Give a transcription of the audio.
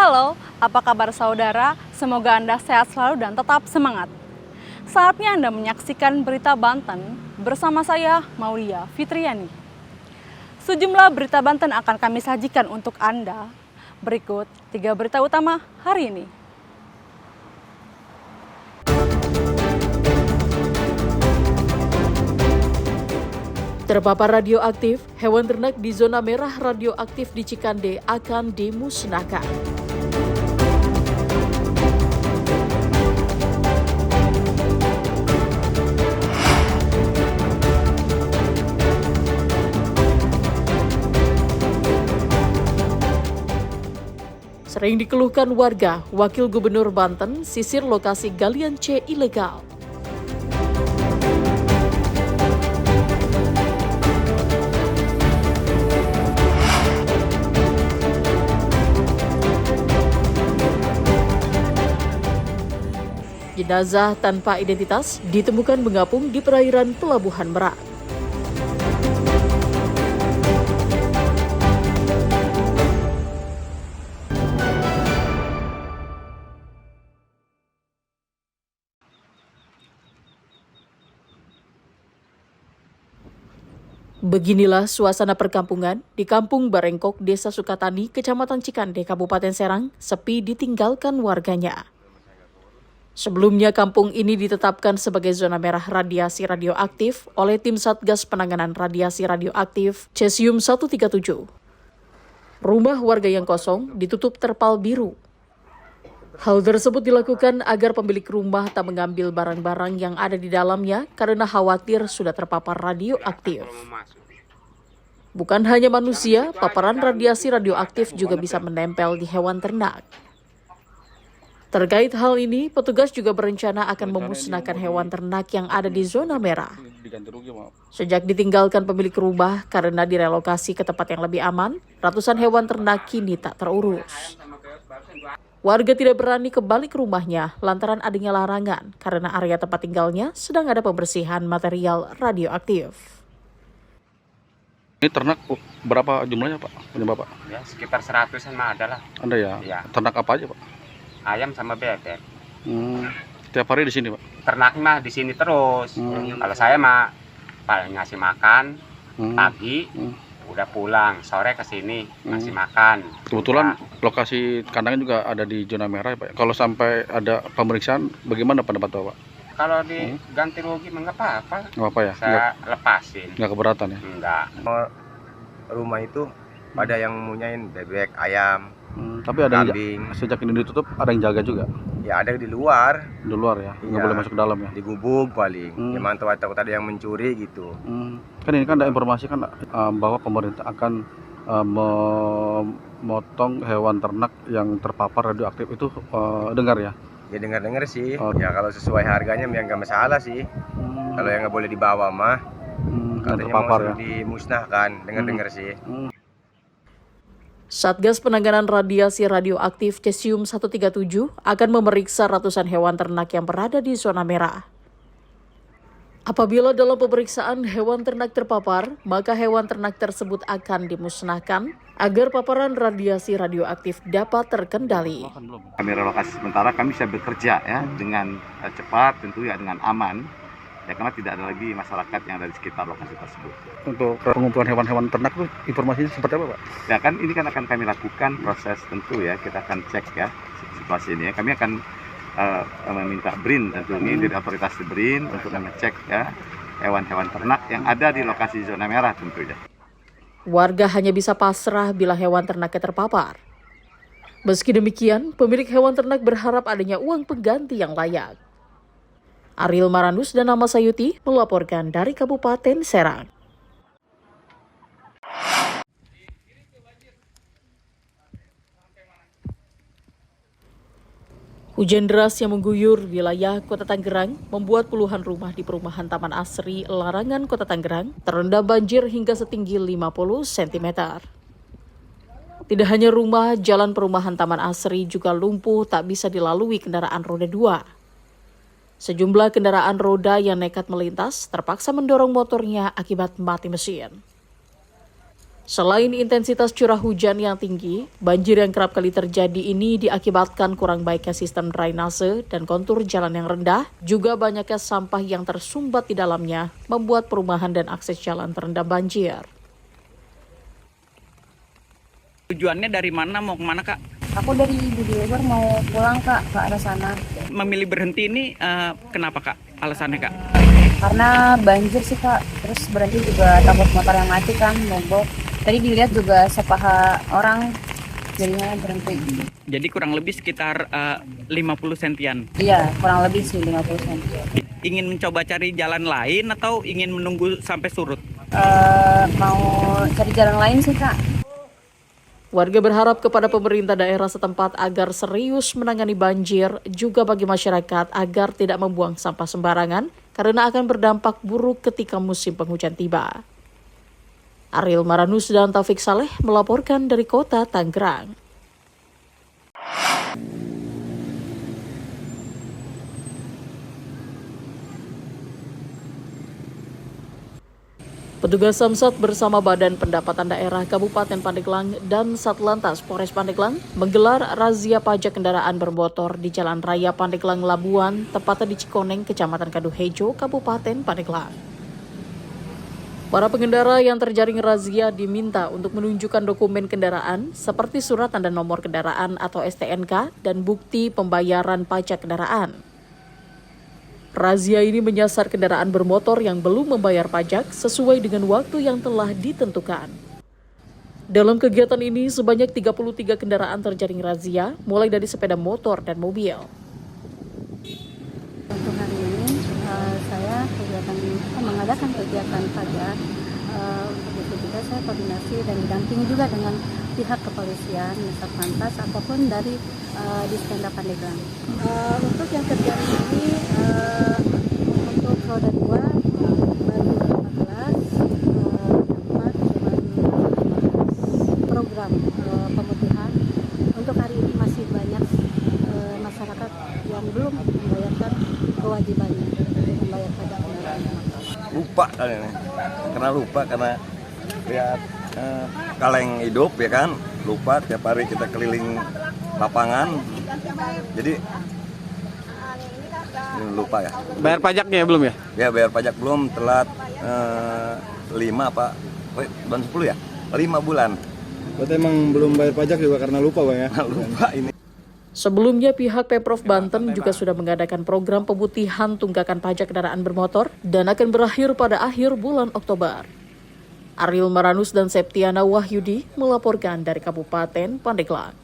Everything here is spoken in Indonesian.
Halo, apa kabar saudara? Semoga Anda sehat selalu dan tetap semangat. Saatnya Anda menyaksikan Berita Banten bersama saya, Maulia Fitriani. Sejumlah berita Banten akan kami sajikan untuk Anda. Berikut 3 berita utama hari ini. Terpapar radioaktif, hewan ternak di zona merah radioaktif di Cikande akan dimusnahkan. Sering dikeluhkan warga, Wakil Gubernur Banten sisir lokasi galian C ilegal. Jenazah tanpa identitas ditemukan mengapung di perairan Pelabuhan Merak. Beginilah suasana perkampungan di Kampung Barengkok, Desa Sukatani, Kecamatan Cikande, Kabupaten Serang, sepi ditinggalkan warganya. Sebelumnya kampung ini ditetapkan sebagai zona merah radiasi radioaktif oleh Tim Satgas Penanganan Radiasi Radioaktif Cesium 137. Rumah warga yang kosong ditutup terpal biru. Hal tersebut dilakukan agar pemilik rumah tak mengambil barang-barang yang ada di dalamnya karena khawatir sudah terpapar radioaktif. Bukan hanya manusia, paparan radiasi radioaktif juga bisa menempel di hewan ternak. Terkait hal ini, petugas juga berencana akan memusnahkan hewan ternak yang ada di zona merah. Sejak ditinggalkan pemilik rumah karena direlokasi ke tempat yang lebih aman, ratusan hewan ternak kini tak terurus. Warga tidak berani kembali ke rumahnya lantaran adanya larangan karena area tempat tinggalnya sedang ada pembersihan material radioaktif. Ini ternak berapa jumlahnya Pak? Punya Bapak? Ya sekitar 100-an mah ada lah. Anda ya? Ya. Ternak apa aja Pak? Ayam sama bebek. Tiap hari di sini Pak? Ternak mah di sini terus. Kalau saya mah paling ngasih makan pagi, udah pulang sore ke sini ngasih makan. Kebetulan lokasi kandangnya juga ada di zona merah ya Pak. Kalau sampai ada pemeriksaan, bagaimana pendapat Bapak? Kalau diganti rugi mah nggak apa-apa. Nggak apa ya? Saya lepasin. Nggak keberatan ya? Enggak. Rumah itu ada yang munyain bebek, ayam, tapi ada kambing. Sejak ini ditutup ada yang jaga juga? Ya ada di luar. Di luar ya? Nggak Iya. boleh masuk ke dalam ya? Di gubuk paling. Ya mantau takut ada yang mencuri gitu. Kan ini kan ada informasi kan bahwa pemerintah akan memotong hewan ternak yang terpapar radioaktif itu, dengar ya? Ya dengar-dengar sih. Ya kalau sesuai harganya ya nggak masalah sih. Kalau yang nggak boleh dibawa mah katanya terpapar mau ya? dimusnahkan. Dengar-dengar sih. Satgas Penanganan Radiasi Radioaktif Cesium 137 akan memeriksa ratusan hewan ternak yang berada di zona merah. Apabila dalam pemeriksaan hewan ternak terpapar, maka hewan ternak tersebut akan dimusnahkan agar paparan radiasi radioaktif dapat terkendali. Kami relokasi sementara, kami bisa bekerja ya dengan cepat, tentu ya dengan aman. Ya karena tidak ada lagi masyarakat yang ada di sekitar lokasi tersebut. Untuk pengumpulan hewan-hewan ternak itu informasinya seperti apa Pak? Ya kan ini kan akan kami lakukan proses tentu ya, kita akan cek ya situasi ini ya. Kami akan meminta BRIN tentu ini dari otoritas BRIN untuk mengecek ya hewan-hewan ternak yang ada di lokasi zona merah tentunya. Warga hanya bisa pasrah bila hewan ternaknya terpapar. Meski demikian, pemilik hewan ternak berharap adanya uang pengganti yang layak. Ariel Maranus dan Nama Sayuti melaporkan dari Kabupaten Serang. Hujan deras yang mengguyur wilayah Kota Tangerang membuat puluhan rumah di perumahan Taman Asri, Larangan, Kota Tangerang terendam banjir hingga setinggi 50 cm. Tidak hanya rumah, jalan perumahan Taman Asri juga lumpuh tak bisa dilalui kendaraan roda 2. Sejumlah kendaraan roda yang nekat melintas terpaksa mendorong motornya akibat mati mesin. Selain intensitas curah hujan yang tinggi, banjir yang kerap kali terjadi ini diakibatkan kurang baiknya sistem drainase dan kontur jalan yang rendah, juga banyaknya sampah yang tersumbat di dalamnya, membuat perumahan dan akses jalan terendam banjir. Tujuannya dari mana, mau kemana Kak? Aku dari Budi Lebar mau pulang Kak, ke arah sana. Memilih berhenti ini kenapa Kak? Alasannya Kak? Karena banjir sih Kak, terus berhenti juga takut motor yang mati kan, mogok. Tadi dilihat juga sepaha orang, jadinya berhenti. Jadi kurang lebih sekitar 50 sentian. Iya, kurang lebih sih 50 cm. Ingin mencoba cari jalan lain atau ingin menunggu sampai surut? Mau cari jalan lain sih Kak. Warga berharap kepada pemerintah daerah setempat agar serius menangani banjir, juga bagi masyarakat agar tidak membuang sampah sembarangan karena akan berdampak buruk ketika musim penghujan tiba. Ariel Maranus dan Taufik Saleh melaporkan dari kota Tangerang. Petugas Samsat bersama Badan Pendapatan Daerah Kabupaten Pandeglang dan Satlantas Polres Pandeglang menggelar razia pajak kendaraan bermotor di Jalan Raya Pandeglang Labuan, tepatnya di Cikoneng, Kecamatan Kaduhejo, Kabupaten Pandeglang. Para pengendara yang terjaring razia diminta untuk menunjukkan dokumen kendaraan seperti surat tanda nomor kendaraan atau STNK dan bukti pembayaran pajak kendaraan. Razia ini menyasar kendaraan bermotor yang belum membayar pajak sesuai dengan waktu yang telah ditentukan. Dalam kegiatan ini, sebanyak 33 kendaraan terjaring razia, mulai dari sepeda motor dan mobil. Untuk hari ini saya mengadakan kegiatan pajak. Untuk itu juga saya koordinasi dan didampingi juga dengan pihak kepolisian, Satlantas ataupun dari Dispenda Pandeglang. Untuk yang terjadi ini untuk roda 2 baru 14 dapat dengan program pemutihan. Untuk hari ini masih banyak masyarakat yang belum membayarkan kewajibannya membayar pajak kendaraan. Lupa kalian, karena lihat kaleng hidup ya kan, lupa tiap hari kita keliling lapangan, jadi lupa ya. Bayar pajaknya belum ya? Ya bayar pajak belum, telat 5 apa, bulan 10 ya? 5 bulan. Berarti emang belum bayar pajak juga karena lupa Bang ya? Lupa ini. Sebelumnya, pihak Pemprov Banten juga sudah mengadakan program pemutihan tunggakan pajak kendaraan bermotor dan akan berakhir pada akhir bulan Oktober. Ariel Maranus dan Septiana Wahyudi melaporkan dari Kabupaten Pandeglang.